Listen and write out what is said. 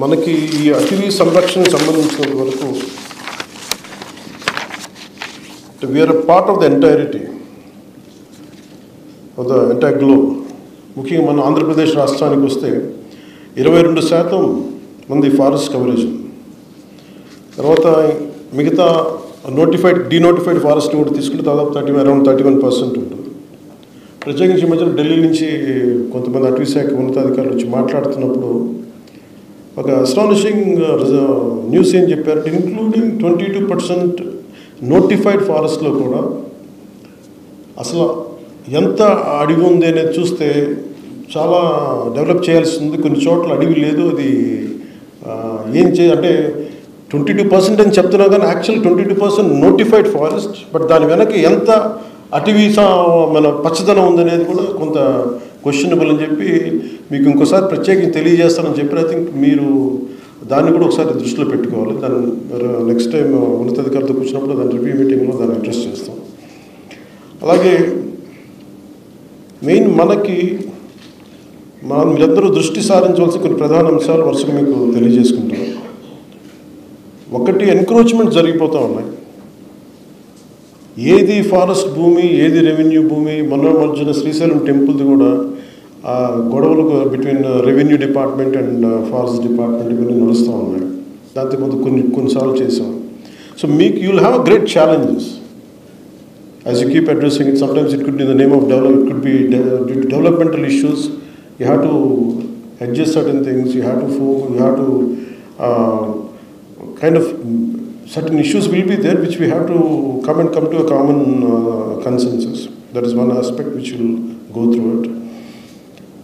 మనకి ఈ అటవీ సంరక్షణకు సంబంధించినంత వరకు we are part of the entirety of the entire globe. ముఖ్యంగా మన ఆంధ్రప్రదేశ్ రాష్ట్రానికి వస్తే 22% మంది ఫారెస్ట్ కవరేజ్. తర్వాత మిగతా డీనోటిఫైడ్ ఫారెస్ట్ కూడా తీసుకుంటే దాదాపు అరౌండ్ 31% ఉంటుంది. ప్రత్యేకించి మధ్యలో ఢిల్లీ నుంచి కొంతమంది అటవీ శాఖ ఉన్నతాధికారులు వచ్చి మాట్లాడుతున్నప్పుడు ఒక అస్టానిషింగ్ న్యూస్ ఏం చెప్పారంటే, ఇంక్లూడింగ్ 22% నోటిఫైడ్ ఫారెస్ట్లో కూడా అసలు ఎంత అడవి ఉంది అనేది చూస్తే చాలా డెవలప్ చేయాల్సి ఉంది. కొన్ని చోట్ల అడవి లేదు. అది అంటే 22% అని చెప్తున్నా కానీ యాక్చువల్ 22% నోటిఫైడ్ ఫారెస్ట్. బట్ దాని వెనక ఎంత అటవీ మన పచ్చదనం ఉందనేది కూడా కొంత క్వశ్చనబుల్ అని చెప్పి మీకు ఇంకోసారి ప్రత్యేకించి తెలియజేస్తానని చెప్పి ఐ థింక్ మీరు దాన్ని కూడా ఒకసారి దృష్టిలో పెట్టుకోవాలి. దాన్ని నెక్స్ట్ టైం ఉన్నతాధికారులతో కూర్చున్నప్పుడు దాని రివ్యూ మీటింగ్లో దాన్ని అడ్రస్ చేస్తాం. అలాగే మెయిన్ మీరందరూ దృష్టి సారించవలసిన కొన్ని ప్రధాన అంశాలు వరుసగా మీకు తెలియజేసుకుంటాం. ఒకటి, ఎన్క్రోచ్మెంట్ జరిగిపోతూ ఉన్నాయి. ఏది ఫారెస్ట్ భూమి, ఏది రెవెన్యూ భూమి. మధ్యన శ్రీశైలం టెంపుల్ది కూడా గొడవలు between revenue department and forest department ఇవన్నీ నడుస్తూ ఉన్నాయి. దాంతో కొన్నిసార్లు చేసాం. So you will have a great challenges as you keep addressing it. Sometimes it could be in the name of development, it could be due to developmental issues. You have to adjust certain things, you have to kind of certain issues will be there which we have to come to a common consensus. That is one aspect which will go through it.